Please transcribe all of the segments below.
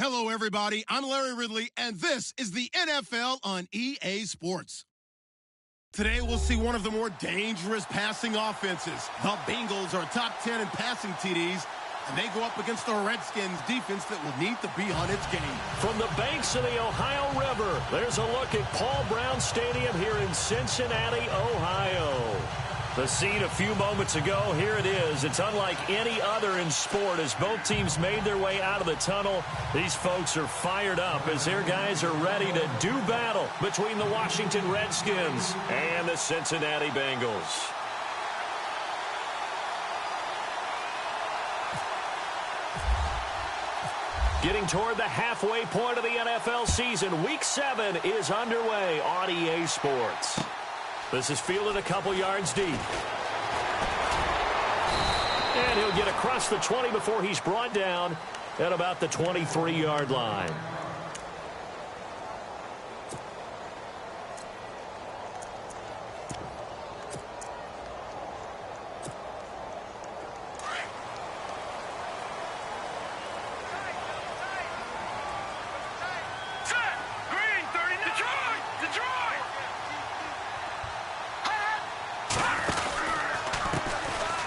Hello, everybody. I'm Larry Ridley, and this is the NFL on EA Sports. Today, we'll see one of the more dangerous passing offenses. The Bengals are top 10 in passing TDs, and they go up against the Redskins defense that will need to be on its game. From the banks of the Ohio River, there's a look at Paul Brown Stadium here in Cincinnati, Ohio. The scene a few moments ago, here it is. It's unlike any other in sport as both teams made their way out of the tunnel. These folks are fired up as their guys are ready to do battle between the Washington Redskins and the Cincinnati Bengals. Getting toward the halfway point of the NFL season, Week 7 is underway on EA Sports. This is fielded a couple yards deep. And he'll get across the 20 before he's brought down at about the 23-yard line.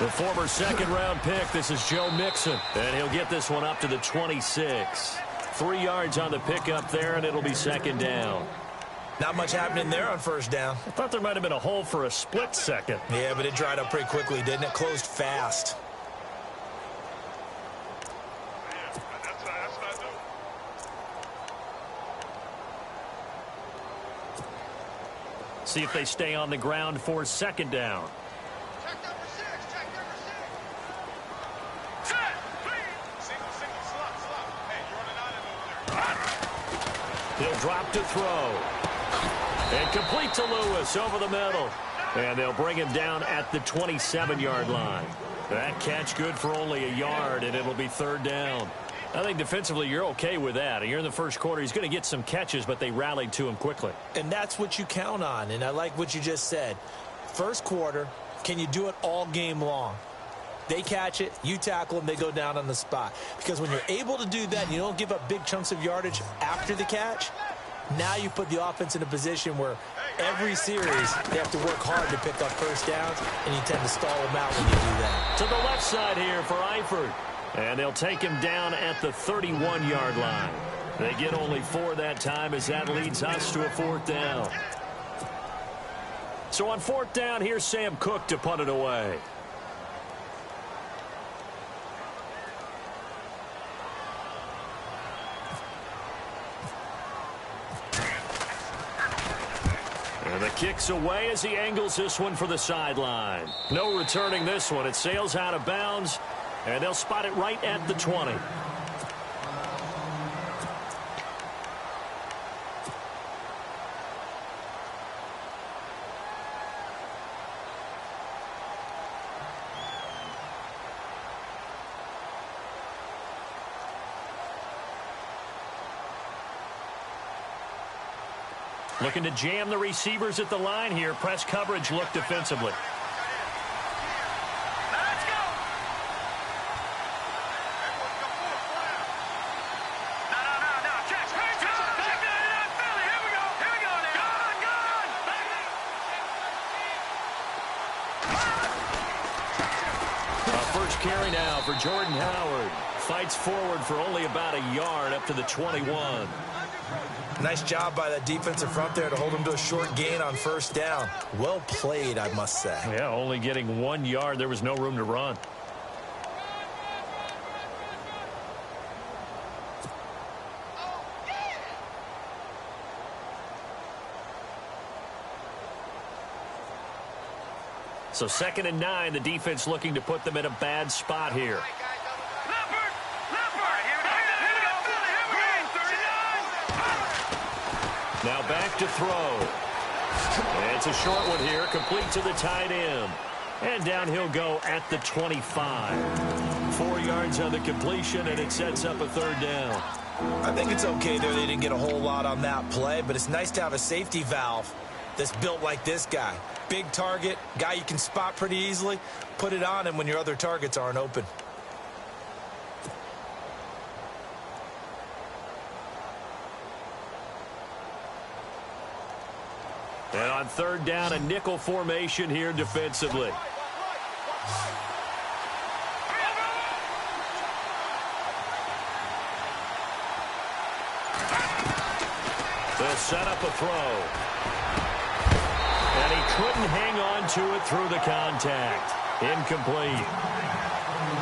The former second-round pick, this is Joe Mixon, and he'll get this one up to the 26. 3 yards on the pickup there, and it'll be second down. Not much happening there on first down. I thought there might have been a hole for a split second. Yeah, but it dried up pretty quickly, didn't it? Closed fast. See if they stay on the ground for second down. He'll drop to throw. And complete to Lewis over the middle. And they'll bring him down at the 27-yard line. That catch good for only a yard, and it'll be third down. I think defensively you're okay with that. You're in the first quarter. He's going to get some catches, but they rallied to him quickly. And that's what you count on, and I like what you just said. First quarter, can you do it all game long? They catch it, you tackle them, they go down on the spot. Because when you're able to do that and you don't give up big chunks of yardage after the catch, now you put the offense in a position where every series they have to work hard to pick up first downs, and you tend to stall them out when you do that. To the left side here for Eifert. And they'll take him down at the 31-yard line. They get only 4 that time as that leads us to a fourth down. So on fourth down, here's Sam Cook to punt it away. And the kick's away as he angles this one for the sideline. No returning this one. It sails out of bounds, and they'll spot it right at the 20. Looking to jam the receivers at the line here. Press coverage look defensively. Let's go. No. Check. Here we go now. Gone. First carry now for Jordan Howard. Fights forward for only about a yard up to the 21. Nice job by that defensive front there to hold him to a short gain on first down. Well played, I must say. Yeah, only getting 1 yard. There was no room to run. So 2nd and 9, the defense looking to put them in a bad spot here. Now back to throw. It's a short one here, complete to the tight end. And down he'll go at the 25. 4 yards on the completion, and it sets up a third down. I think it's okay there. They didn't get a whole lot on that play, but it's nice to have a safety valve that's built like this guy. Big target, guy you can spot pretty easily. Put it on him when your other targets aren't open. And on third down, a nickel formation here defensively. They'll set up a throw. And he couldn't hang on to it through the contact. Incomplete.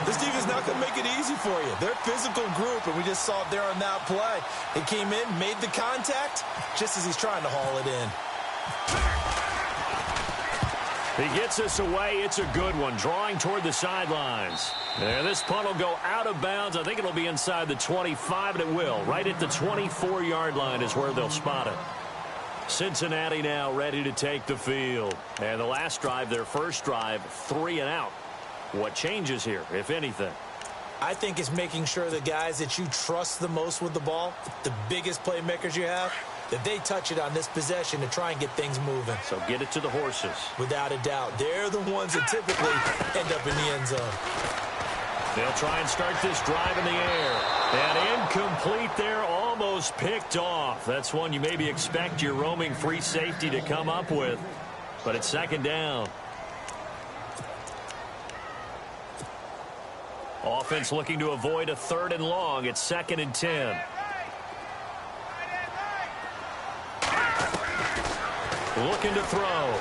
This defense is not going to make it easy for you. They're a physical group, and we just saw it there on that play. He came in, made the contact, just as he's trying to haul it in. He gets us away. It's a good one, drawing toward the sidelines. And this punt will go out of bounds. I think it'll be inside the 25, and it will. Right at the 24-yard line is where they'll spot it. Cincinnati now ready to take the field. And the last drive, their first drive, 3 and out. What changes here, if anything? I think it's making sure the guys that you trust the most with the ball, the biggest playmakers you have, that they touch it on this possession to try and get things moving. So get it to the horses. Without a doubt. They're the ones that typically end up in the end zone. They'll try and start this drive in the air. And incomplete there, almost picked off. That's one you maybe expect your roaming free safety to come up with. But it's second down. Offense looking to avoid a 3rd and long. It's 2nd and 10. Looking to throw.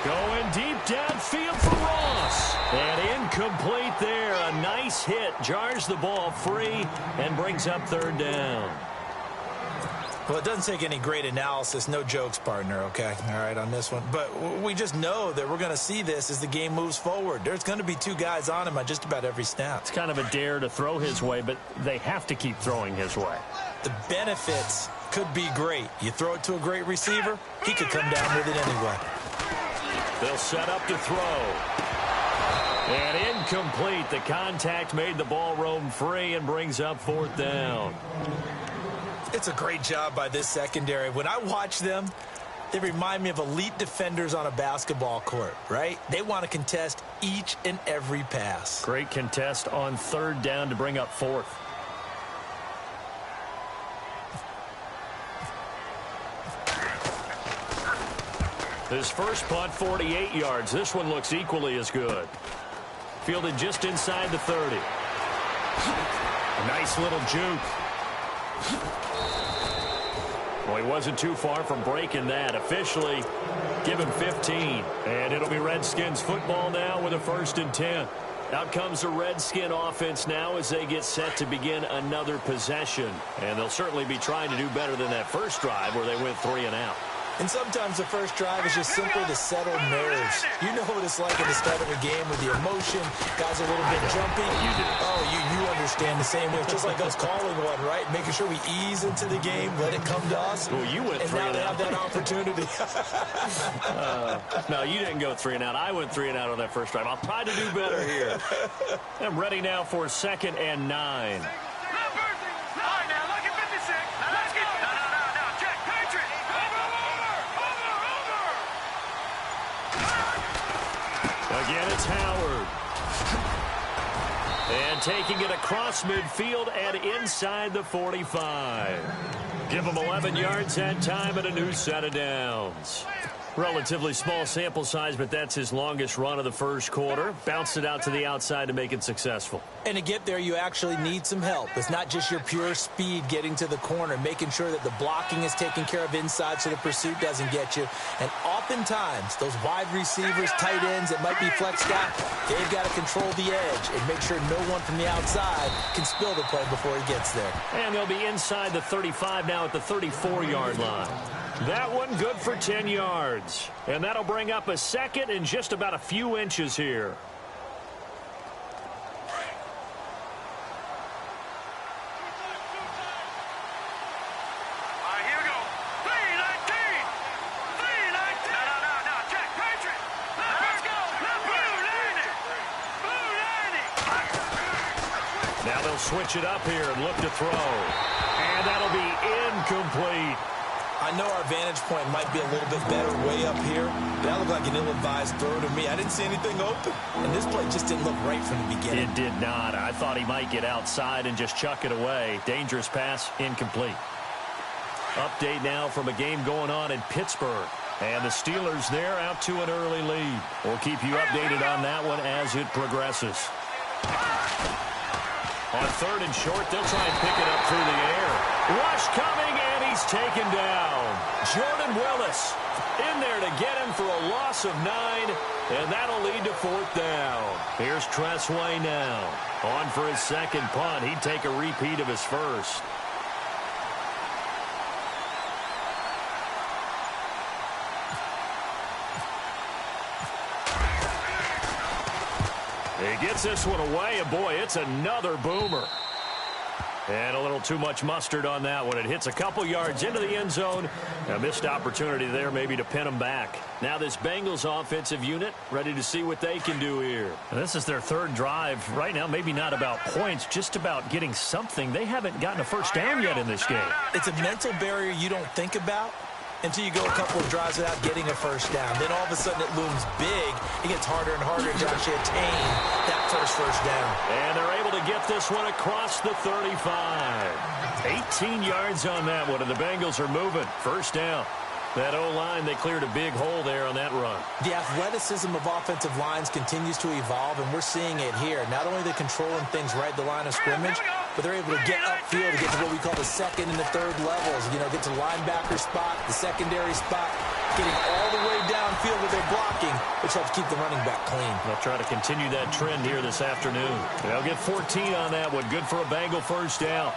Going deep downfield for Ross. And incomplete there. A nice hit. Jars the ball free and brings up 3rd down. Well, it doesn't take any great analysis. No jokes, partner, okay? All right, on this one. But we just know that we're going to see this as the game moves forward. There's going to be 2 guys on him on just about every snap. It's kind of a dare to throw his way, but they have to keep throwing his way. The benefits could be great. You throw it to a great receiver, he could come down with it anyway. They'll set up to throw. And incomplete. The contact made the ball roam free and brings up 4th down. It's a great job by this secondary. When I watch them, they remind me of elite defenders on a basketball court, right? They want to contest each and every pass. Great contest on 3rd down to bring up 4th. His first punt, 48 yards. This one looks equally as good. Fielded just inside the 30. A nice little juke. Well, he wasn't too far from breaking that. Officially, give him 15. And it'll be Redskins football now with a 1st and 10. Out comes the Redskin offense now as they get set to begin another possession. And they'll certainly be trying to do better than that first drive where they went 3 and out. And sometimes the first drive is just simply to settle nerves. You know what it's like at the start of a game with the emotion. Guys are a little bit jumpy. You do. Oh, you understand the same way. It's just like us calling one, right? Making sure we ease into the game, let it come to us. Well, you went 3 and out. And now they have that opportunity. No, you didn't go 3 and out. I went 3 and out on that first drive. I'll try to do better here. I'm ready now for 2nd and 9. Again, it's Howard. And taking it across midfield and inside the 45. Give him 11 yards that time and a new set of downs. Relatively small sample size, but that's his longest run of the first quarter. Bounced it out to the outside to make it successful. And to get there, you actually need some help. It's not just your pure speed getting to the corner, making sure that the blocking is taken care of inside so the pursuit doesn't get you. And oftentimes, those wide receivers, tight ends that might be flexed out, they've got to control the edge and make sure no one from the outside can spill the play before he gets there. And they'll be inside the 35 now at the 34-yard line. That one good for 10 yards. And that'll bring up a 2nd and just about a few inches here. Here we go. 319. 319. No, check. Patriot. Let's go. Blue 90. Blue 90. Now they'll switch it up here and look to throw. And that'll be incomplete. I know our vantage point might be a little bit better way up here. That looked like an ill-advised throw to me. I didn't see anything open. And this play just didn't look right from the beginning. It did not. I thought he might get outside and just chuck it away. Dangerous pass, incomplete. Update now from a game going on in Pittsburgh. And the Steelers there out to an early lead. We'll keep you updated on that one as it progresses. On 3rd and short, they'll try and pick it up through the air. Rush coming, and he's taken down. Jordan Willis in there to get him for a loss of 9, and that'll lead to 4th down. Here's Tressway now. On for his second punt. He'd take a repeat of his first. He gets this one away, and boy, it's another boomer. And a little too much mustard on that one. It hits a couple yards into the end zone. A missed opportunity there maybe to pin them back. Now this Bengals offensive unit ready to see what they can do here. And this is their 3rd drive. Right now, maybe not about points, just about getting something. They haven't gotten a first down yet in this game. It's a mental barrier you don't think about until you go a couple of drives without getting a first down. Then all of a sudden it looms big. It gets harder and harder to actually attain that first down. And they're able to get this one across the 35. 18 yards on that one, and the Bengals are moving. First down. That O-line, they cleared a big hole there on that run. The athleticism of offensive lines continues to evolve, and we're seeing it here. Not only they're controlling things right at the line of scrimmage, but they're able to get upfield to get to what we call the 2nd and the 3rd levels. You know, get to the linebacker spot, the secondary spot, getting all the way downfield with their blocking, which helps keep the running back clean. They'll try to continue that trend here this afternoon. They'll get 14 on that one. Good for a Bengal first down.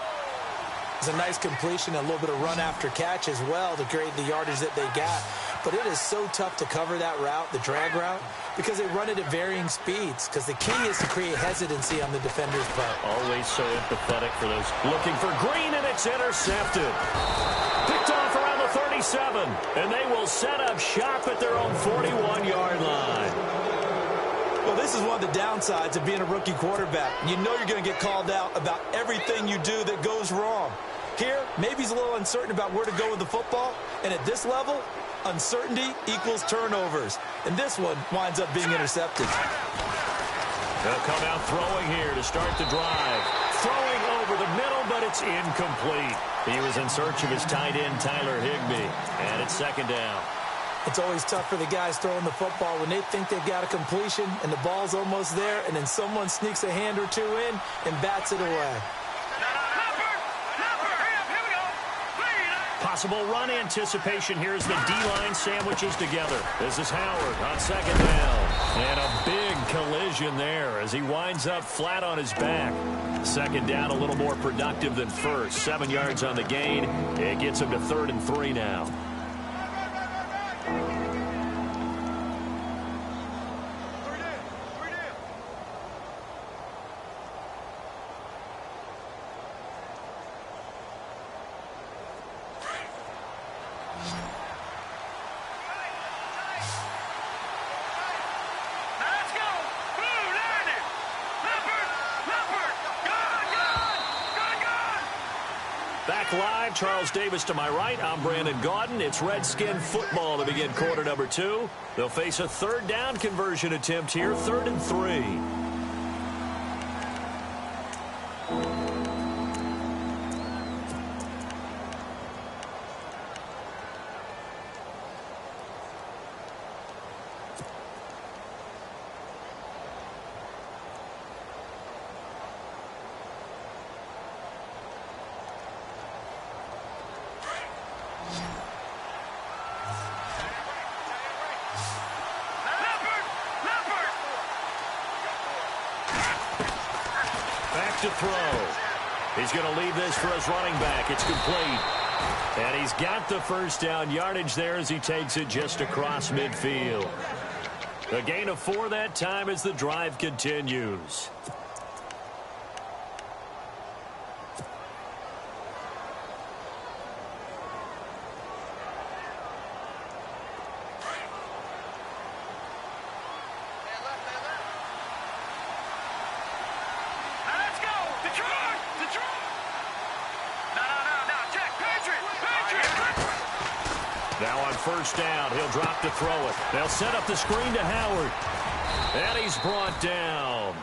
It's a nice completion, a little bit of run after catch as well to create the yardage that they got. But it is so tough to cover that route, the drag route, because they run it at varying speeds. Because the key is to create hesitancy on the defender's part. Always so empathetic for those. Looking for Green, and it's intercepted. Picked off around the 37, and they will set up shop at their own 41-yard line. Well, this is one of the downsides of being a rookie quarterback. You know you're going to get called out about everything you do that goes wrong. Here, maybe he's a little uncertain about where to go with the football, and at this level, uncertainty equals turnovers. And this one winds up being intercepted. They'll come out throwing here to start the drive. Throwing over the middle, but it's incomplete. He was in search of his tight end, Tyler Higbee, and it's 2nd down. It's always tough for the guys throwing the football when they think they've got a completion and the ball's almost there, and then someone sneaks a hand or two in and bats it away. Possible run anticipation here as the D-line sandwiches together. This is Howard on 2nd down. And a big collision there as he winds up flat on his back. 2nd down a little more productive than first. 7 yards on the gain. It gets him to 3rd and 3 now. Live, Charles Davis to my right. I'm Brandon Gaudin. It's Redskin football to begin quarter number 2. They'll face a 3rd down conversion attempt here, 3rd and 3. To throw. He's going to leave this for his running back. It's complete. And he's got the first down yardage there as he takes it just across midfield. A gain of 4 that time as the drive continues. Now on first down, he'll drop to throw it. They'll set up the screen to Howard. And he's brought down.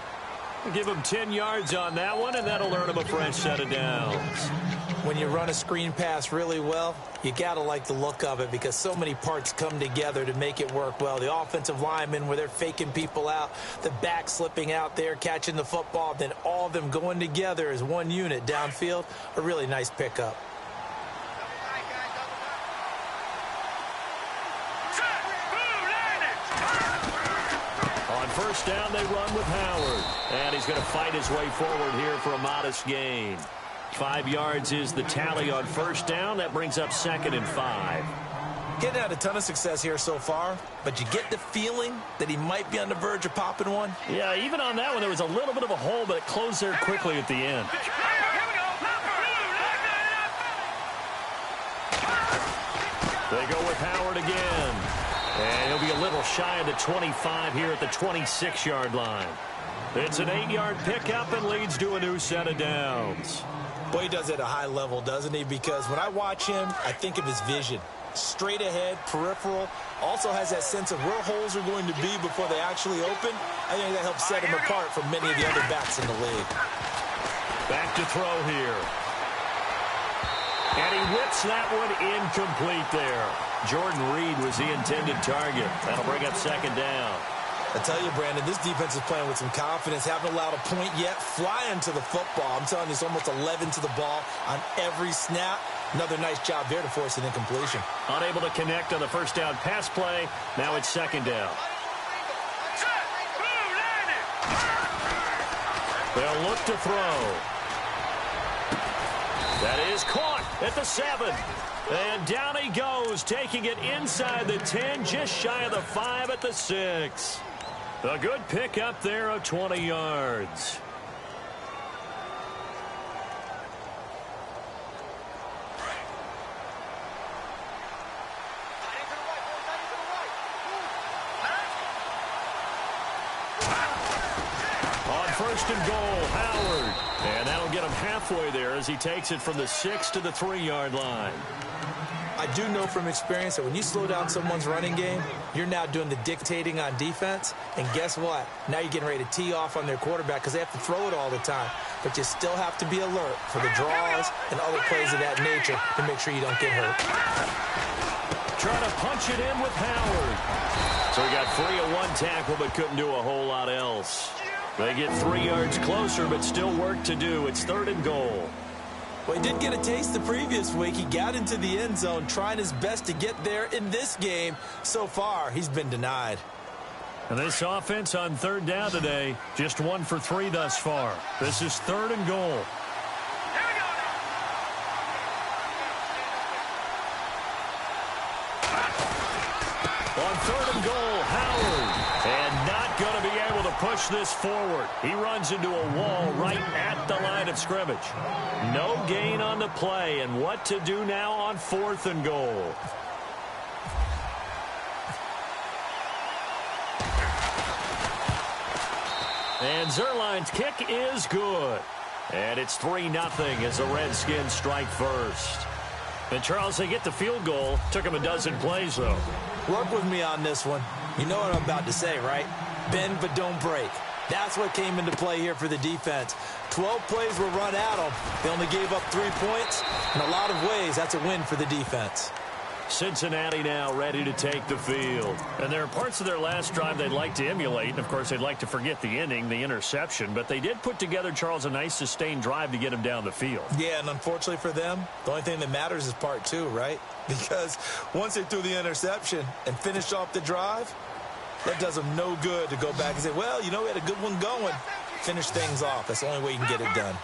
We'll give him 10 yards on that one, and that'll earn him a fresh set of downs. When you run a screen pass really well, you got to like the look of it because so many parts come together to make it work well. The offensive linemen where they're faking people out, the back slipping out there, catching the football, then all of them going together as one unit downfield. A really nice pickup. On first down, they run with Howard. And he's going to fight his way forward here for a modest gain. 5 yards is the tally on first down. That brings up 2nd and 5. Getting had a ton of success here so far, but you get the feeling that he might be on the verge of popping one. Yeah, even on that one, there was a little bit of a hole, but it closed there quickly at the end. They go with Howard again. And he'll be a little shy of the 25 here at the 26-yard line. It's an 8-yard pickup and leads to a new set of downs. Boy, he does it at a high level, doesn't he? Because when I watch him, I think of his vision. Straight ahead, peripheral. Also has that sense of where holes are going to be before they actually open. I think that helps set him apart from many of the other backs in the league. Back to throw here. And he whips that one incomplete there. Jordan Reed was the intended target. That'll bring up 2nd down. I tell you, Brandon, this defense is playing with some confidence. Haven't allowed a point yet. Flying to the football. I'm telling you, it's almost 11 to the ball on every snap. Another nice job there to force an incompletion. Unable to connect on the first down pass play. Now it's 2nd down. They'll look to throw. That is caught at the 7. And down he goes, taking it inside the 10, just shy of the 5 at the 6. A good pickup there of 20 yards. On 1st and goal, Howard. And that'll get him halfway there as he takes it from the 6 to the 3-yard line. I do know from experience that when you slow down someone's running game, you're now doing the dictating on defense. And guess what? Now you're getting ready to tee off on their quarterback because they have to throw it all the time. But you still have to be alert for the draws and other plays of that nature to make sure you don't get hurt. Trying to punch it in with Howard. So he got free of one tackle but couldn't do a whole lot else. They get 3 yards closer but still work to do. It's 3rd and goal. Well, he did get a taste the previous week. He got into the end zone trying his best to get there in this game. So far, he's been denied. And this offense on 3rd down today, just 1 for 3 thus far. This is 3rd and goal. On 3rd and goal, Howard. And not going to be able to push this forward. He runs into a wall right at the line of scrimmage. No gain on the play, and what to do now on 4th and goal. And Zerline's kick is good. And it's 3-0 as the Redskins strike first. And Charles, they get the field goal. Took him a dozen plays, though. Work with me on this one. You know what I'm about to say, right? Bend but don't break. That's what came into play here for the defense. 12 plays were run at them. They only gave up 3 points. In a lot of ways, that's a win for the defense. Cincinnati now ready to take the field. And there are parts of their last drive they'd like to emulate. And, of course, they'd like to forget the ending, the interception. But they did put together, Charles, a nice sustained drive to get him down the field. Yeah, and unfortunately for them, the only thing that matters is part 2, right? Because once they threw the interception and finished off the drive, that does them no good to go back and say, well, you know, we had a good one going. Finish things off. That's the only way you can get it done.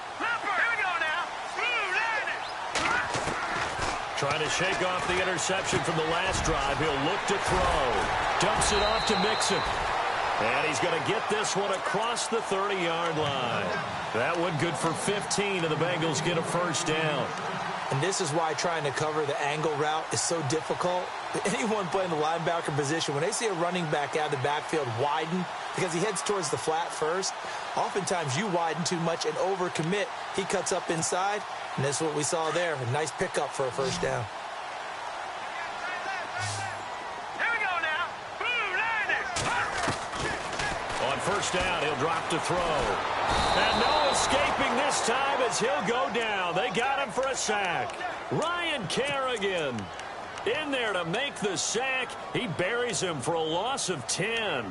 Trying to shake off the interception from the last drive. He'll look to throw. Dumps it off to Mixon. And he's going to get this one across the 30-yard line. That one good for 15, and the Bengals get a first down. And this is why trying to cover the angle route is so difficult. Anyone playing the linebacker position, when they see a running back out of the backfield widen, because he heads towards the flat first, oftentimes you widen too much and overcommit. He cuts up inside, and that's what we saw there. A nice pickup for a first down. On first down. He'll drop to throw. And no escaping this time as he'll go down. They got him for a sack. Ryan Kerrigan in there to make the sack. He buries him for a loss of 10.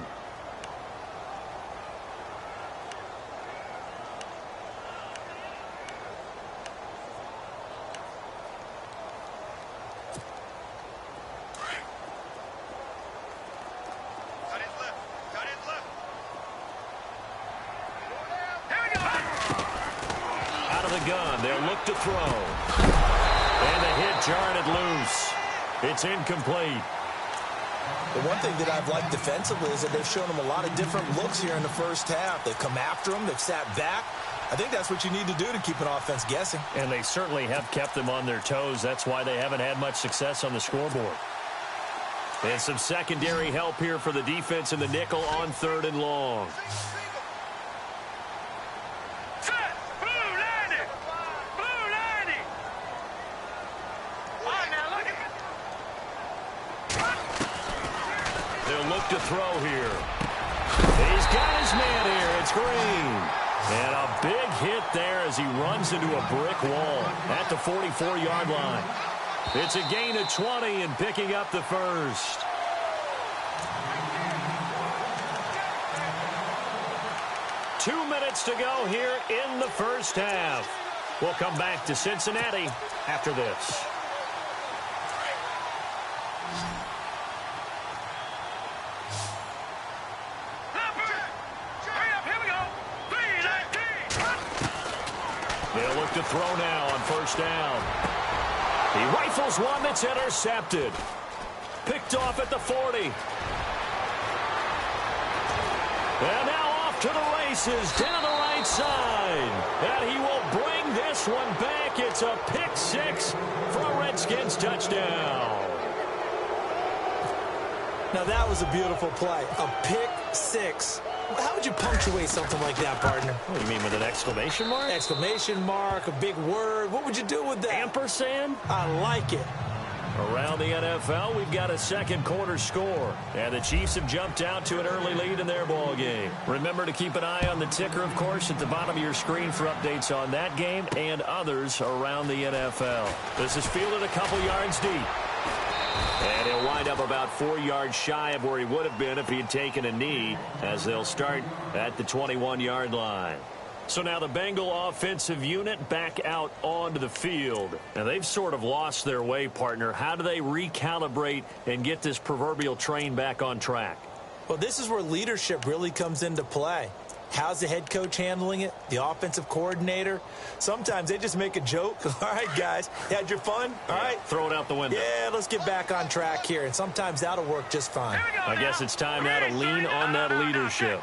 Gun. They'll look to throw. And the hit jarred it loose. It's incomplete. The one thing that I've liked defensively is that they've shown him a lot of different looks here in the first half. They've come after him. They've sat back. I think that's what you need to do to keep an offense guessing. And they certainly have kept them on their toes. That's why they haven't had much success on the scoreboard. And some secondary help here for the defense in the nickel on 3rd and long. To throw here. He's got his man here. It's Green. And a big hit there as he runs into a brick wall at the 44-yard line. It's a gain of 20 and picking up the first. Two minutes to go here in the first half. We'll come back to Cincinnati after this. They'll look to throw now on first down. He rifles one that's intercepted. Picked off at the 40. And now off to the races down the right side. And he will bring this one back. It's a pick six for a Redskins touchdown. Now that was a beautiful play. A pick six. How would you punctuate something like that, partner? What do you mean, with an exclamation mark? Exclamation mark, a big word. What would you do with that? Ampersand? I like it. Around the NFL, we've got a second quarter score. And the Chiefs have jumped out to an early lead in their ball game. Remember to keep an eye on the ticker, of course, at the bottom of your screen for updates on that game and others around the NFL. This is fielded a couple yards deep. And he'll wind up about 4 yards shy of where he would have been if he had taken a knee, as they'll start at the 21-yard line. So now the Bengal offensive unit back out onto the field. Now they've sort of lost their way, partner. How do they recalibrate and get this proverbial train back on track? Well, this is where leadership really comes into play. How's the head coach handling it? The offensive coordinator? Sometimes they just make a joke. All right, guys, you had your fun? All right. Throw it out the window. Yeah, let's get back on track here. And sometimes that'll work just fine. I guess it's time now to lean on that leadership.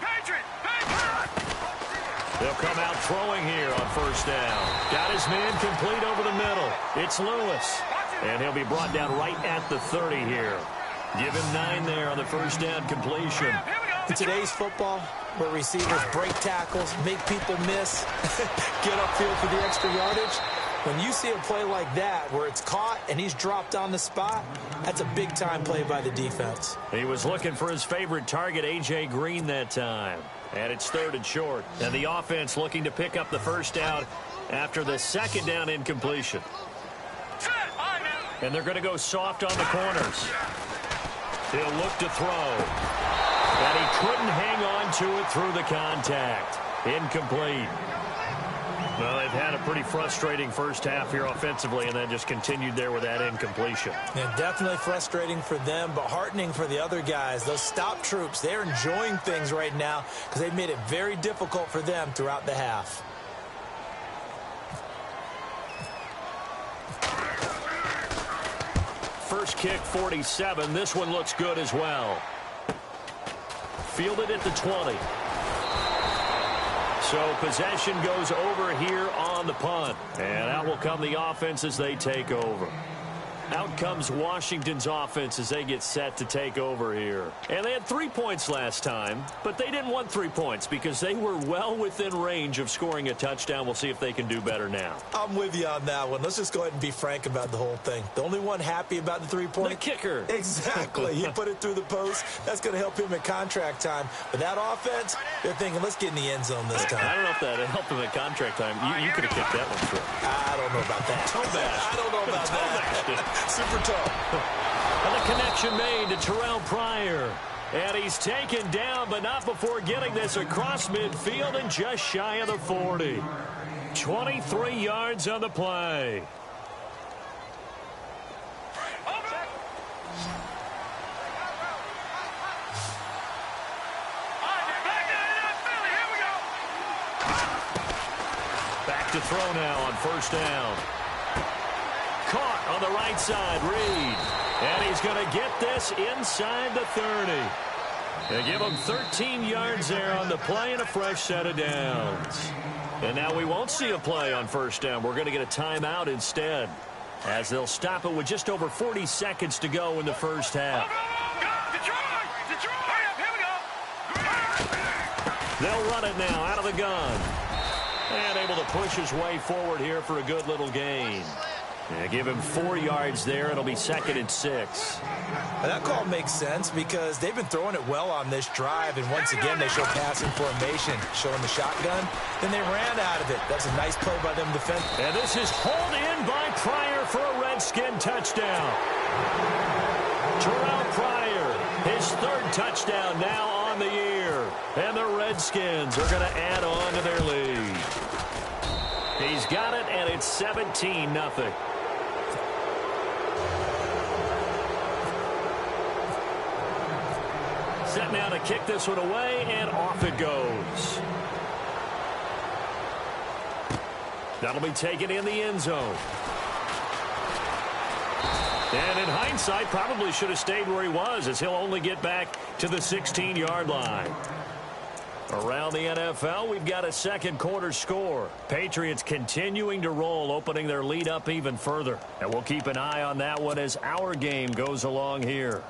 They'll come out throwing here on first down. Got his man complete over the middle. It's Lewis. And he'll be brought down right at the 30 here. Give him 9 there on the first down completion. In today's football, where receivers break tackles, make people miss, get upfield for the extra yardage, when you see a play like that where it's caught and he's dropped on the spot, that's a big-time play by the defense. He was looking for his favorite target, A.J. Green, that time. And it's 3rd and short. And the offense looking to pick up the first down after the second down incompletion. And they're going to go soft on the corners. He'll look to throw. And he couldn't hang on to it through the contact. Incomplete. Well, they've had a pretty frustrating first half here offensively, and then just continued there with that incompletion. Yeah, definitely frustrating for them, but heartening for the other guys. Those stop troops, they're enjoying things right now because they've made it very difficult for them throughout the half. First kick, 47. This one looks good as well. Fielded at the 20. So possession goes over here on the punt. And out will come the offense as they take over. Out comes Washington's offense as they get set to take over here. And they had 3 points last time, but they didn't want 3 points because they were well within range of scoring a touchdown. We'll see if they can do better now. I'm with you on that one. Let's just go ahead and be frank about the whole thing. The only one happy about the 3-point? The kicker. Exactly. He put it through the post. That's going to help him at contract time. But that offense, they're thinking, let's get in the end zone this time. I don't know if that helped him at contract time. You could have kicked that one through. I don't know about that. Toe bash. I don't know about that. Super toe. And the connection made to Terrell Pryor. And he's taken down, but not before getting this across midfield and just shy of the 40. 23 yards on the play. Back to throw now on first down. Caught on the right side, Reed. And he's going to get this inside the 30. They give him 13 yards there on the play and a fresh set of downs. And now we won't see a play on first down. We're going to get a timeout instead, as they'll stop it with just over 40 seconds to go in the first half. They'll run it now out of the gun. And able to push his way forward here for a good little gain. Yeah, give him 4 yards there. It'll be 2nd and 6. And that call makes sense because they've been throwing it well on this drive. And once again, they show passing formation, showing the shotgun. Then they ran out of it. That's a nice play by them defensively. And this is hauled in by Pryor for a Redskin touchdown. Terrell Pryor, his 3rd touchdown now on the year. And the Redskins are going to add on to their lead. He's got it, and it's 17-0. Set now to kick this one away, and off it goes. That'll be taken in the end zone. And in hindsight, probably should have stayed where he was, as he'll only get back to the 16-yard line. Around the NFL, we've got a second quarter score. Patriots continuing to roll, opening their lead up even further. And we'll keep an eye on that one as our game goes along here.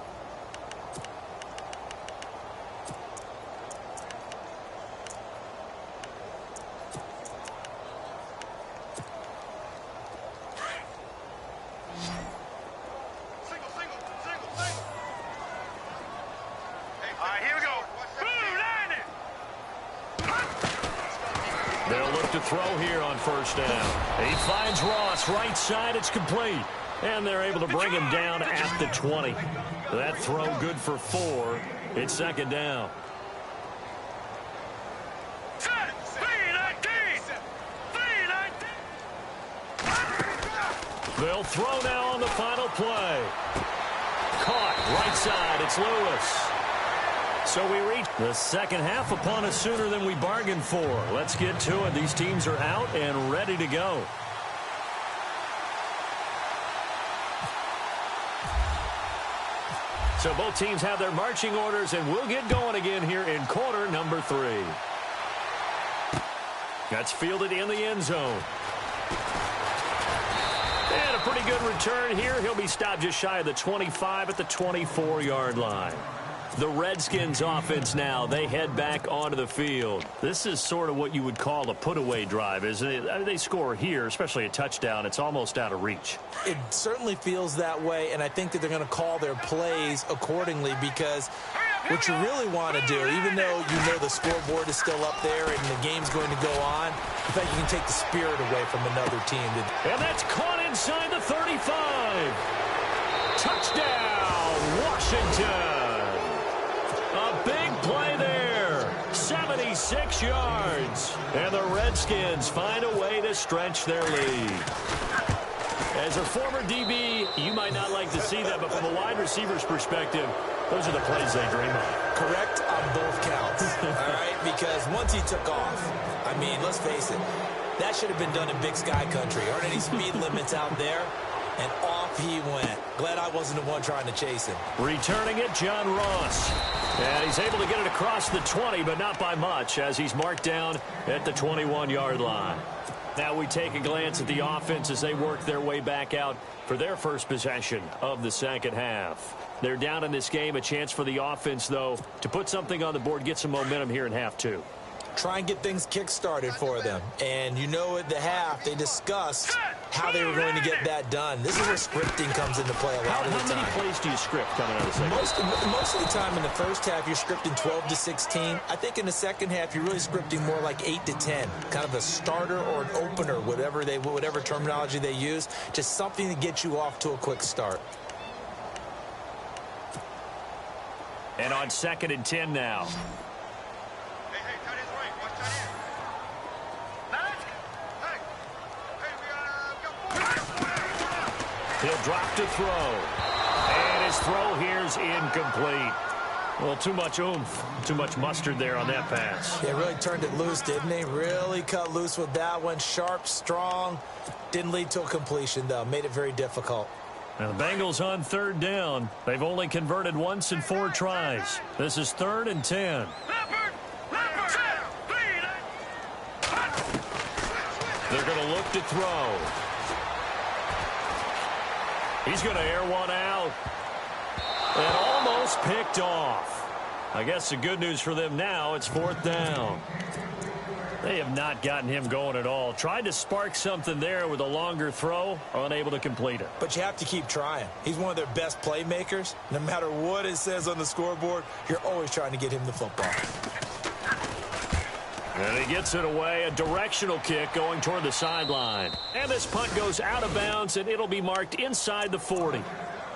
Throw here on first down. He finds Ross right side. It's complete. And they're able to bring him down at the 20. That throw good for 4. It's 2nd down. They'll throw now on the final play. Caught right side. It's Lewis. So we reach the second half upon us sooner than we bargained for. Let's get to it. These teams are out and ready to go. So both teams have their marching orders, and we'll get going again here in quarter number 3. That's fielded in the end zone. And a pretty good return here. He'll be stopped just shy of the 25 at the 24-yard line. The Redskins offense now, they head back onto the field. This is sort of what you would call a put-away drive, isn't it? I mean, they score here, especially a touchdown. It's almost out of reach. It certainly feels that way, and I think that they're going to call their plays accordingly because what you really want to do, even though you know the scoreboard is still up there and the game's going to go on, I think you can take the spirit away from another team. And that's caught inside the 35. Touchdown, Washington. A big play there. 76 yards. And the Redskins find a way to stretch their lead. As a former DB, you might not like to see that, but from a wide receiver's perspective, those are the plays they dream of. Correct on both counts, all right? Because once he took off, I mean, let's face it, that should have been done in Big Sky Country. Aren't any speed limits out there? And off he went. Glad I wasn't the one trying to chase him. Returning it, John Ross. And he's able to get it across the 20, but not by much, as he's marked down at the 21-yard line. Now we take a glance at the offense as they work their way back out for their first possession of the second half. They're down in this game. A chance for the offense, though, to put something on the board, get some momentum here in half two. Try and get things kick-started for them. And you know at the half, they discussed how they were going to get that done. This is where scripting comes into play a lot of the time. How many plays do you script coming out of the second? Most of the time in the first half, you're scripting 12 to 16. I think in the second half, you're really scripting more like 8 to 10. Kind of a starter or an opener, whatever terminology they use. Just something to get you off to a quick start. And on 2nd and 10 now. He'll drop to throw. And his throw here's incomplete. Well, too much oomph, too much mustard there on that pass. They really turned it loose, didn't they? Really cut loose with that one. Sharp, strong. Didn't lead to a completion, though. Made it very difficult. Now the Bengals on 3rd down. They've only converted once in 4 tries. This is 3rd and 10. They're going to look to throw. He's going to air one out. And almost picked off. I guess the good news for them now, it's 4th down. They have not gotten him going at all. Tried to spark something there with a longer throw, unable to complete it. But you have to keep trying. He's one of their best playmakers. No matter what it says on the scoreboard, you're always trying to get him the football. And he gets it away, a directional kick going toward the sideline. And this punt goes out of bounds, and it'll be marked inside the 40.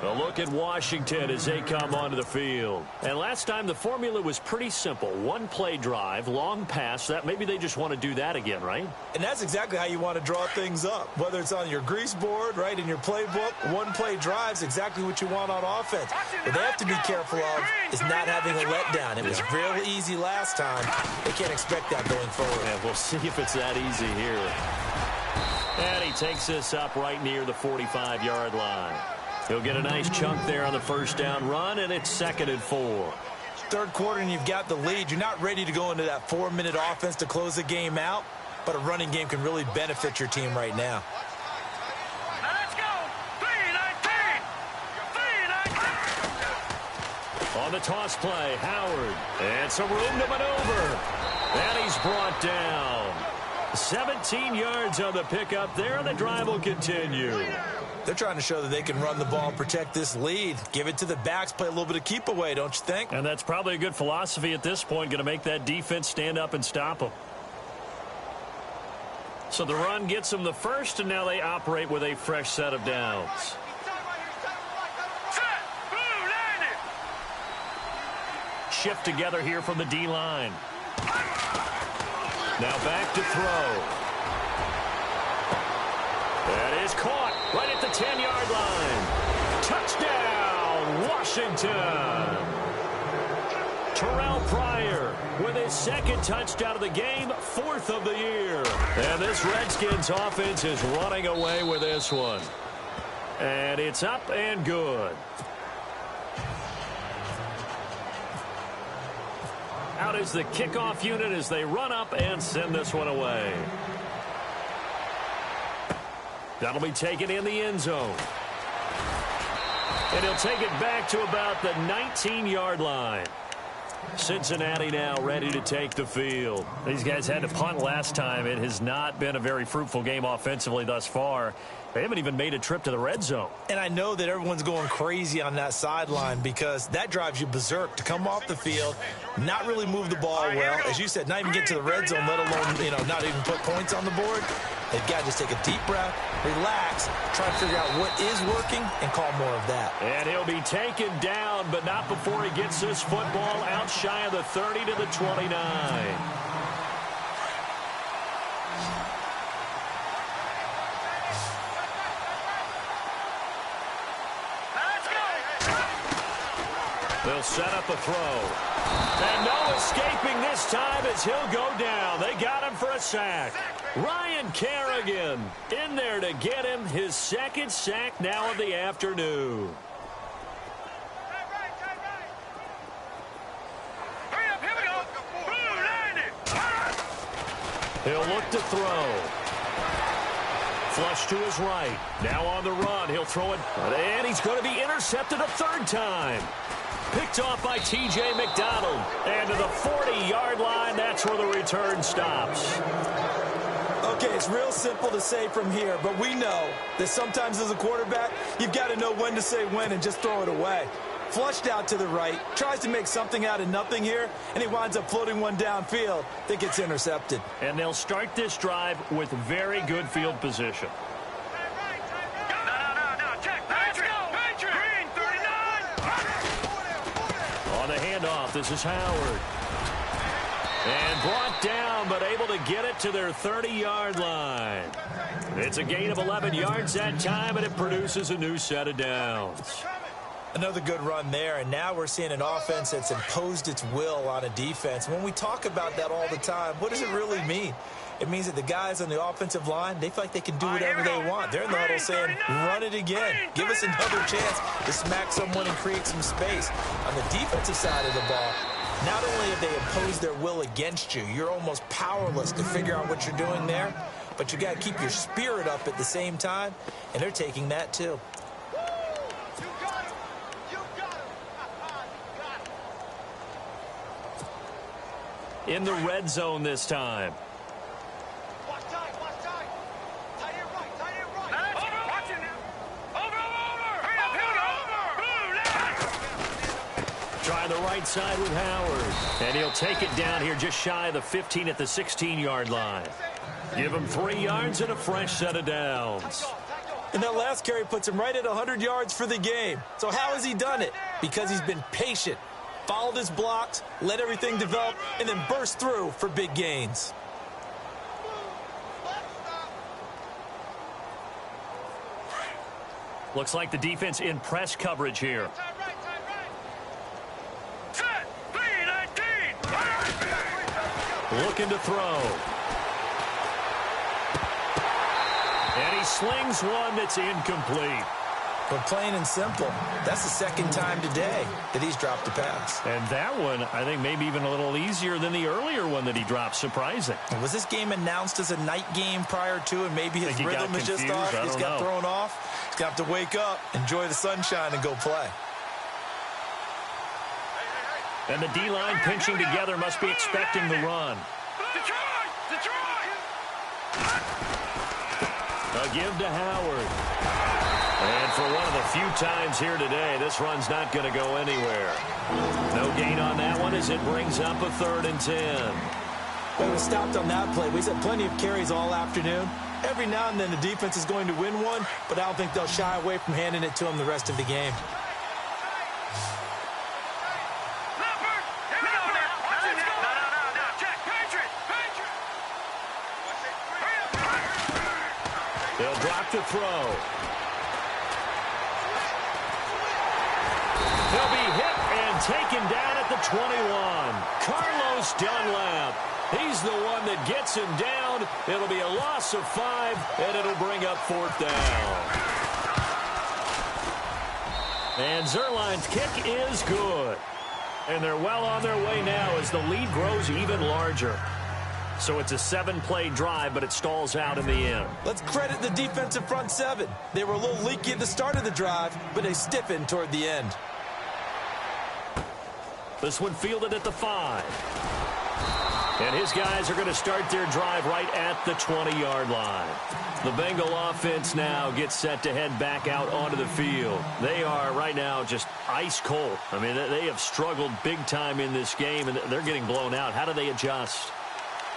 A look at Washington as they come onto the field. And last time the formula was pretty simple. 1-play drive, long pass. That maybe they just want to do that again, right? And that's exactly how you want to draw things up. Whether it's on your grease board, right, in your playbook, 1-play drive's exactly what you want on offense. What they have to be careful of is not having a letdown. It was real easy last time. They can't expect that going forward. Yeah, we'll see if it's that easy here. And he takes this up right near the 45-yard line. He'll get a nice chunk there on the first down run, and it's 2nd and 4. Third quarter, and you've got the lead. You're not ready to go into that 4-minute offense to close the game out, but a running game can really benefit your team right now. Let's go. 3-19. 3-19. On the toss play, Howard. And some room to maneuver. And he's brought down. 17 yards on the pickup there, and the drive will continue. They're trying to show that they can run the ball and protect this lead. Give it to the backs, play a little bit of keep away, don't you think? And that's probably a good philosophy at this point, going to make that defense stand up and stop them. So the run gets them the first, and now they operate with a fresh set of downs. Shift together here from the D-line. Now back to throw. That is caught right at the 10-yard line. Touchdown, Washington. Terrell Pryor with his 2nd touchdown of the game, 4th of the year. And this Redskins offense is running away with this one. And it's up and good. Out is the kickoff unit as they run up and send this one away. That'll be taken in the end zone. And he'll take it back to about the 19-yard line. Cincinnati now ready to take the field. These guys had to punt last time. It has not been a very fruitful game offensively thus far. They haven't even made a trip to the red zone. And I know that everyone's going crazy on that sideline because that drives you berserk to come off the field, not really move the ball well. As you said, not even get to the red zone, let alone, not even put points on the board. They've got to just take a deep breath, relax, try to figure out what is working, and call more of that. And he'll be taken down, but not before he gets this football out shy of the 30 to the 29. They'll set up a throw. And no escaping this time as he'll go down. They got him for a sack. Ryan Kerrigan in there to get him his second sack now of the afternoon. He'll look to throw. Flush to his right. Now on the run. He'll throw it. And he's going to be intercepted a third time. Picked off by T.J. McDonald. And to the 40-yard line, that's where the return stops. Okay, it's real simple to say from here, but we know that sometimes as a quarterback, you've got to know when to say when and just throw it away. Flushed out to the right, tries to make something out of nothing here, and he winds up floating one downfield that gets intercepted. And they'll start this drive with very good field position. On the handoff, this is Howard. And brought down, but able to get it to their 30-yard line. It's a gain of 11 yards that time, and it produces a new set of downs. Another good run there, and now we're seeing an offense that's imposed its will on a defense. When we talk about that all the time, what does it really mean? It means that the guys on the offensive line, they feel like they can do whatever they want. They're in the huddle saying, run it again. Give us another chance to smack someone and create some space. On the defensive side of the ball, not only have they imposed their will against you, you're almost powerless to figure out what you're doing there, but you got to keep your spirit up at the same time, and they're taking that too. In the red zone this time. Try the right side with Howard. And he'll take it down here just shy of the 15 at the 16-yard line. Give him 3 yards and a fresh set of downs. And that last carry puts him right at 100 yards for the game. So how has he done it? Because he's been patient. Followed his blocks, let everything develop, and then burst through for big gains. Looks like the defense in press coverage here. Looking to throw. And he slings one that's incomplete. But plain and simple, that's the second time today that he's dropped a pass. And that one, I think, maybe even a little easier than the earlier one that he dropped. Surprising. Was this game announced as a night game prior to, and maybe his rhythm is just off? He's got thrown off. He's got to wake up, enjoy the sunshine, and go play. And the D-line pinching together must be expecting the run. A give to Howard. And for one of the few times here today, this run's not going to go anywhere. No gain on that one as it brings up a 3rd and 10. Well, we stopped on that play. We've had plenty of carries all afternoon. Every now and then the defense is going to win one, but I don't think they'll shy away from handing it to them the rest of the game. They'll drop to throw. He'll be hit and taken down at the 21. Carlos Dunlap. He's the one that gets him down. It'll be a loss of 5, and it'll bring up 4th down. And Zerline's kick is good. And they're well on their way now as the lead grows even larger. So it's a 7-play drive, but it stalls out in the end. Let's credit the defensive front 7. They were a little leaky at the start of the drive, but they stiffened toward the end. This one fielded at the 5. And his guys are going to start their drive right at the 20-yard line. The Bengal offense now gets set to head back out onto the field. They are right now just ice cold. I mean, they have struggled big time in this game, and they're getting blown out. How do they adjust?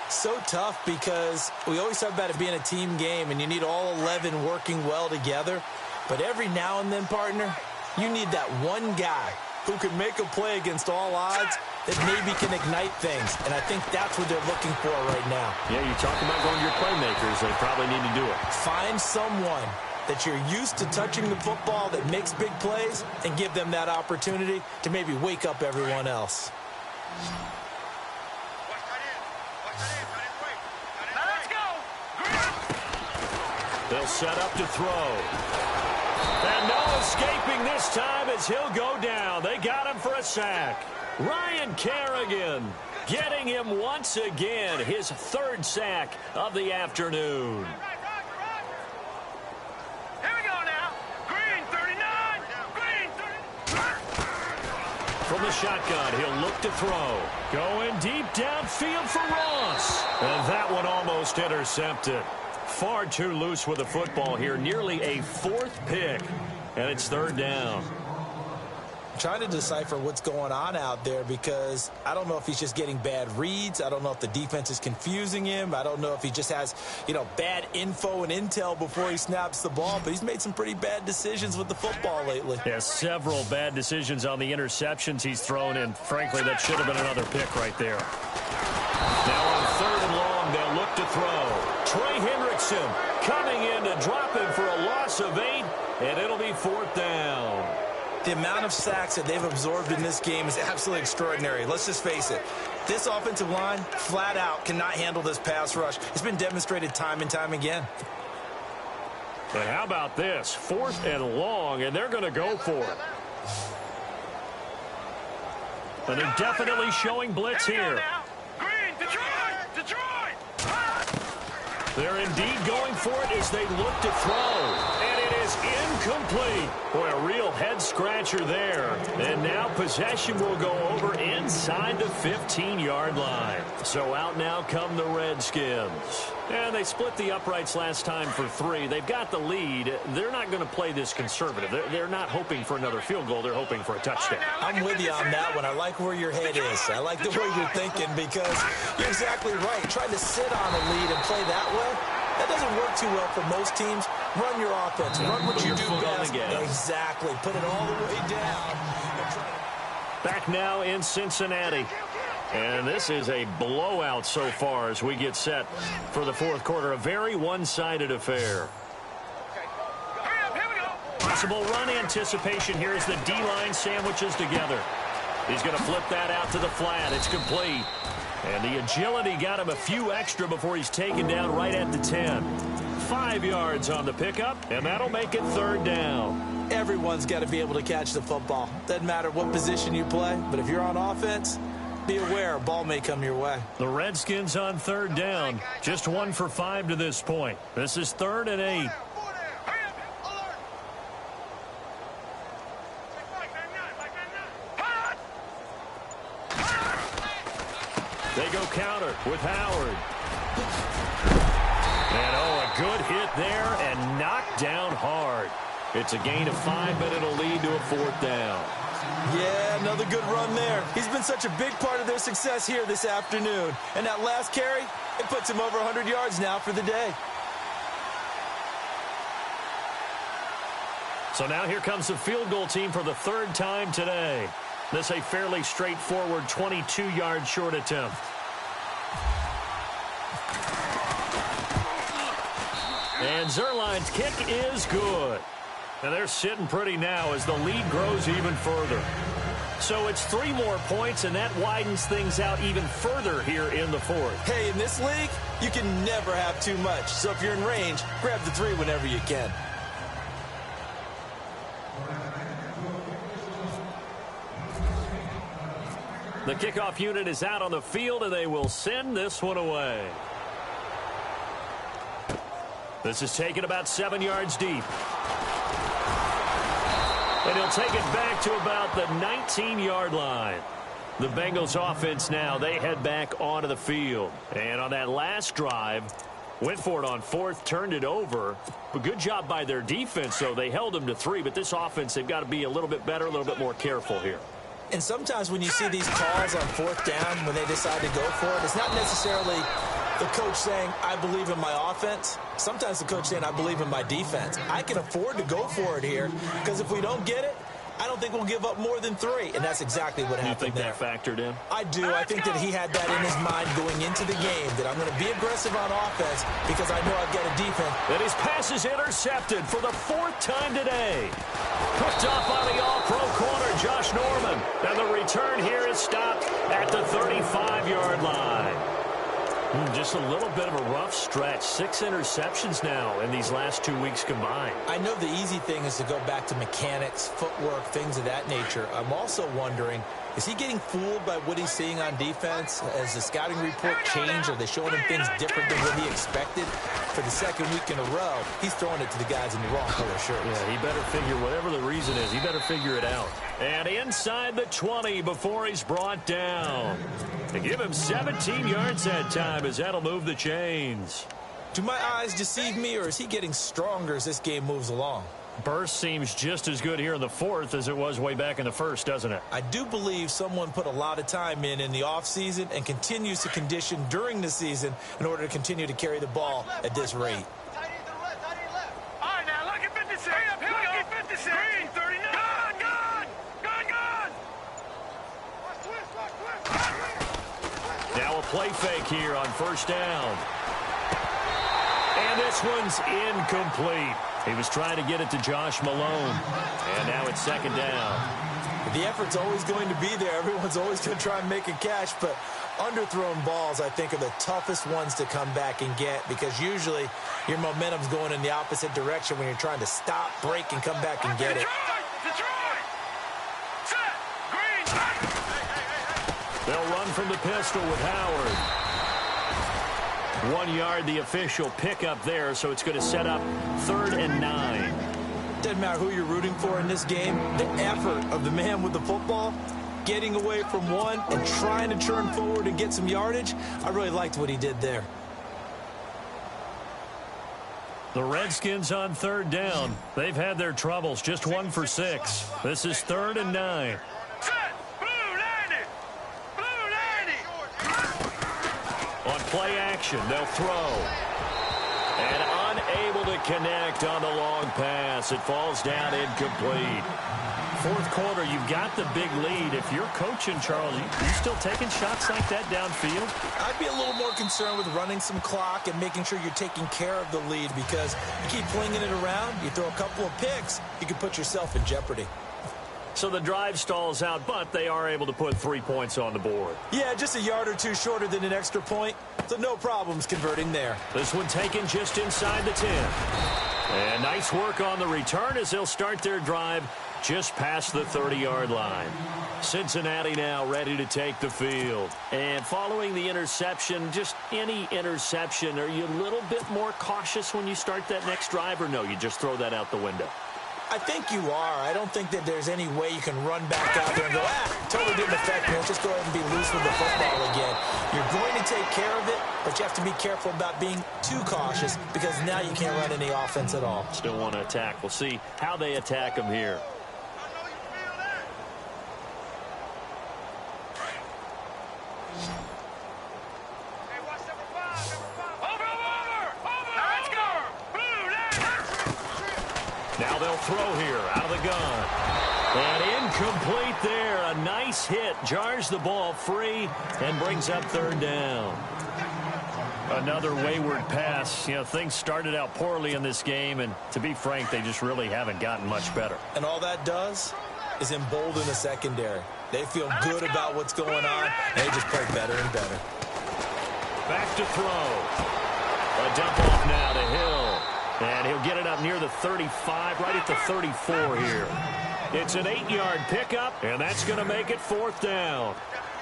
So tough because we always talk about it being a team game, and you need all 11 working well together. But every now and then, partner, you need that one guy who can make a play against all odds that maybe can ignite things. And I think that's what they're looking for right now. Yeah, you talk about going to your playmakers. They probably need to do it. Find someone that you're used to touching the football that makes big plays and give them that opportunity to maybe wake up everyone else. Now let's go. They'll set up to throw. And no escaping this time as he'll go down. They got him for a sack. Ryan Kerrigan getting him once again, his third sack of the afternoon. Here we go now. Green 39. Green 39. From the shotgun, he'll look to throw. Going deep downfield for Ross. And that one almost intercepted. Far too loose with the football here. Nearly a fourth pick. And it's third down. Trying to decipher what's going on out there because I don't know if he's just getting bad reads. I don't know if the defense is confusing him. I don't know if he just has, bad info and intel before he snaps the ball. But he's made some pretty bad decisions with the football lately. Yeah, several bad decisions on the interceptions he's thrown in. Frankly, that should have been another pick right there. Now on third and long, they'll look to throw. Trey Hendrickson coming in to drop him for a loss of 8, and it'll be fourth down. The amount of sacks that they've absorbed in this game is absolutely extraordinary. Let's just face it. This offensive line, flat out, cannot handle this pass rush. It's been demonstrated time and time again. But how about this? Fourth and long, and they're going to go for it. And they're definitely showing blitz here. Green, Detroit, Detroit. They're indeed going for it as they look to throw. And it is incomplete. Boy, a real head-scratcher there. And now possession will go over inside the 15-yard line. So out now come the Redskins. And they split the uprights last time for 3. They've got the lead. They're not going to play this conservative. They're not hoping for another field goal. They're hoping for a touchdown. I'm with you on that one. I like where your head is. I like the way you're thinking because you're exactly right. Trying to sit on a lead and play that way, that doesn't work too well for most teams. Run your offense. Run what you do best. Exactly. Put it all the way down. Back now in Cincinnati. And this is a blowout so far as we get set for the fourth quarter. A very one-sided affair. Possible run anticipation here as the D-line sandwiches together. He's going to flip that out to the flat. It's complete. And the agility got him a few extra before he's taken down right at the 10. 5 yards on the pickup, and that'll make it third down. Everyone's got to be able to catch the football. Doesn't matter what position you play, but if you're on offense, be aware a ball may come your way. The Redskins on third down. Just 1 for 5 to this point. This is 3rd and 8. They go counter with Howard. And a good hit there and knocked down hard. It's a gain of 5, but it'll lead to a fourth down. Yeah, another good run there. He's been such a big part of their success here this afternoon. And that last carry, it puts him over 100 yards now for the day. So now here comes the field goal team for the 3rd time today. This a fairly straightforward 22-yard short attempt. And Zerline's kick is good. And they're sitting pretty now as the lead grows even further. So it's 3 more points, and that widens things out even further here in the 4th. Hey, in this league, you can never have too much. So if you're in range, grab the 3 whenever you can. The kickoff unit is out on the field, and they will send this one away. This is taken about 7 yards deep. And he'll take it back to about the 19-yard line. The Bengals offense now, they head back onto the field. And on that last drive, went for it on 4th, turned it over. But good job by their defense, though. They held them to 3, but this offense, they've got to be a little bit better, a little bit more careful here. And sometimes when you see these calls on 4th down, when they decide to go for it, it's not necessarily the coach saying, I believe in my offense. Sometimes the coach saying, I believe in my defense. I can afford to go for it here because if we don't get it, I don't think we'll give up more than 3, and that's exactly what happened there. You think that factored in? I do. I think that he had that in his mind going into the game, that I'm going to be aggressive on offense because I know I've got a defense. And his pass is intercepted for the 4th time today. Picked off by the all-pro corner, Josh Norman. And the return here is stopped at the 35-yard line. Just a little bit of a rough stretch. 6 interceptions now in these last 2 weeks combined. I know the easy thing is to go back to mechanics, footwork, things of that nature. I'm also wondering, is he getting fooled by what he's seeing on defense? Has the scouting report changed? Are they showing him things different than what he expected? For the 2nd week in a row, he's throwing it to the guys in the wrong color shirts. Yeah, he better figure, whatever the reason is, he better figure it out. And inside the 20 before he's brought down. They give him 17 yards that time as that'll move the chains. Do my eyes deceive me, or is he getting stronger as this game moves along? Burst seems just as good here in the 4th as it was way back in the 1st, doesn't it? I do believe someone put a lot of time in the offseason and continues to condition during the season in order to continue to carry the ball at this rate. All right, now look at 56. Hurry up, here we go. 56. Green, 39. Gun. Now a play fake here on 1st down. And this one's incomplete. He was trying to get it to Josh Malone. And now it's 2nd down. The effort's always going to be there. Everyone's always going to try and make a catch, but underthrown balls, I think, are the toughest ones to come back and get because usually your momentum's going in the opposite direction when you're trying to stop, break, and come back and get it. Detroit. Set. Green. They'll run from the pistol with Howard. 1 yard, the official pickup there, so it's going to set up 3rd and 9. Doesn't matter who you're rooting for in this game. The effort of the man with the football, getting away from one and trying to turn forward and get some yardage, I really liked what he did there. The Redskins on 3rd down. They've had their troubles, just 1 for 6. This is 3rd and 9. Set. Blue 90. Blue 90. On play action, they'll throw. And unable to connect on the long pass. It falls down incomplete. 4th quarter, you've got the big lead. If you're coaching, Charles, you still taking shots like that downfield? I'd be a little more concerned with running some clock and making sure you're taking care of the lead because you keep flinging it around, you throw a couple of picks, you can put yourself in jeopardy. So the drive stalls out, but they are able to put 3 points on the board. Yeah, just a yard or two shorter than an extra point, so no problems converting there. This one taken just inside the 10. And nice work on the return as they'll start their drive just past the 30-yard line. Cincinnati now ready to take the field. And following the interception, just any interception, are you a little bit more cautious when you start that next drive, or no, you just throw that out the window? I think you are. I don't think that there's any way you can run back out there and go, totally didn't affect me. Let's just go ahead and be loose with the football again. You're going to take care of it, but you have to be careful about being too cautious because now you can't run any offense at all. Still want to attack. We'll see how they attack them here. Now they'll throw here out of the gun. And incomplete there. A nice hit. Jars the ball free and brings up 3rd down. Another wayward pass. You know, things started out poorly in this game, and to be frank, they just really haven't gotten much better. And all that does is embolden the secondary. They feel good about what's going on, and they just play better and better. Back to throw. A dump off now to Hill. And he'll get it up near the 35, right at the 34 here. It's an 8-yard pickup, and that's going to make it 4th down.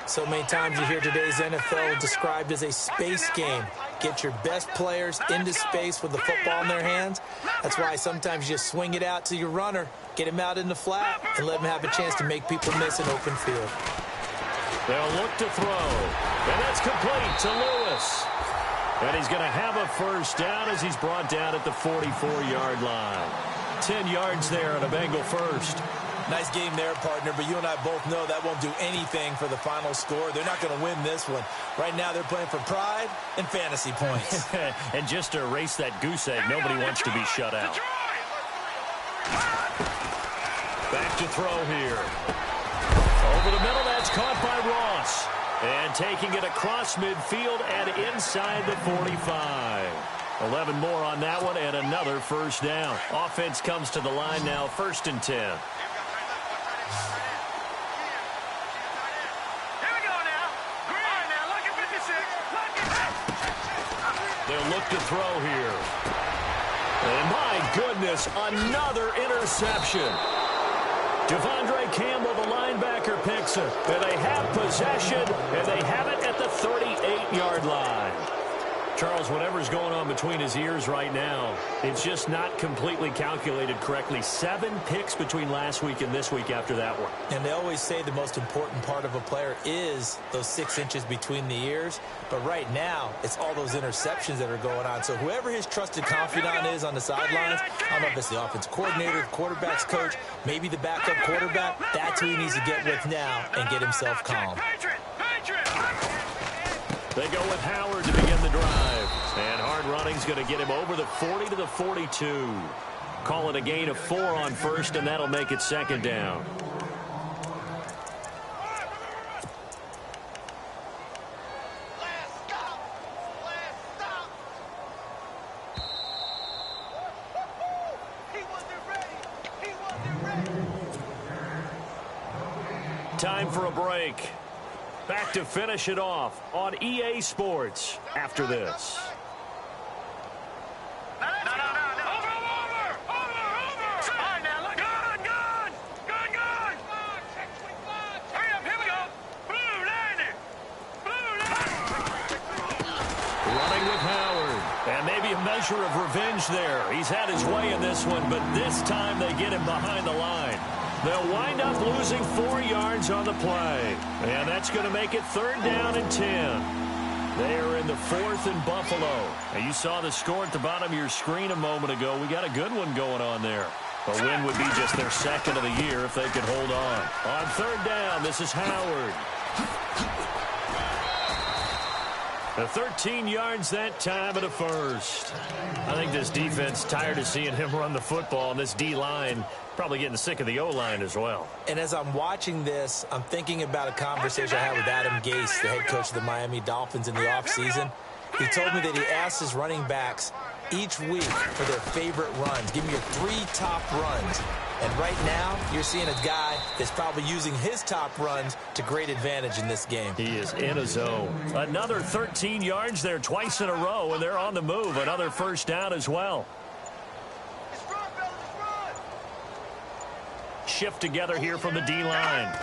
So many times you hear today's NFL described as a space game. Get your best players into space with the football in their hands. That's why sometimes you swing it out to your runner, get him out in the flat, and let him have a chance to make people miss an open field. They'll look to throw, and that's complete to Lewis. And he's going to have a 1st down as he's brought down at the 44-yard line. 10 yards there and a Bengal 1st. Nice game there, partner, but you and I both know that won't do anything for the final score. They're not going to win this one. Right now they're playing for pride and fantasy points. And just to erase that goose egg, nobody wants to be shut out. Back to throw here. Over the middle, that's caught by Ross. And taking it across midfield and inside the 45. 11 more on that one and another first down. Offense comes to the line now, 1st and 10. Here we go now. Green now, look at 56. They'll look to throw here. And my goodness, another interception. Devondre Campbell, the linebacker, picks it. And they have possession, and they have it at the 38-yard line. Charles, whatever's going on between his ears right now, it's just not completely calculated correctly. 7 picks between last week and this week after that one. And they always say the most important part of a player is those 6 inches between the ears. But right now, it's all those interceptions that are going on. So whoever his trusted confidant is on the sidelines, I don't know if it's the offense coordinator, the quarterback's coach, maybe the backup quarterback, that's who he needs to get with now and get himself calm. They go with Howard to begin the drive. And hard running's going to get him over the 40 to the 42. Call it a gain of 4 on first, and that'll make it 2nd down. Time for a break. Back to finish it off on EA Sports after this. Running with Howard. And maybe a measure of revenge there. He's had his way in this one, but this time they get him behind the line. They'll wind up losing 4 yards on the play. And that's going to make it 3rd down and 10. They are in the 4th and Buffalo. And you saw the score at the bottom of your screen a moment ago. We got a good one going on there. A win would be just their 2nd of the year if they could hold on. On 3rd down, this is Howard. 13 yards that time at a first. I think this defense tired of seeing him run the football, and this D-line probably getting sick of the O-line as well. And as I'm watching this, I'm thinking about a conversation I had with Adam Gase, the head coach of the Miami Dolphins, in the offseason. He told me that he asked his running backs each week for their favorite runs. Give me your 3 top runs. And right now, you're seeing a guy that's probably using his top runs to great advantage in this game. He is in a zone. Another 13 yards there twice in a row, and they're on the move. Another first down as well. Shift together here from the D-line.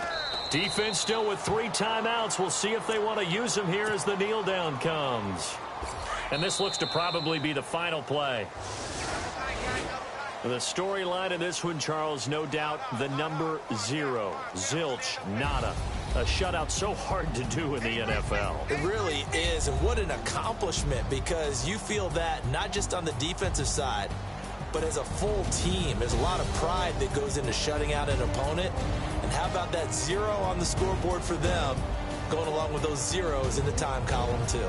Defense still with 3 timeouts. We'll see if they want to use them here as the kneel down comes. And this looks to probably be the final play. The storyline of this one, Charles, no doubt the number 0. Zilch, nada. A shutout so hard to do in the NFL. It really is, and what an accomplishment, because you feel that not just on the defensive side, but as a full team. There's a lot of pride that goes into shutting out an opponent. And how about that 0 on the scoreboard for them, going along with those zeros in the time column too.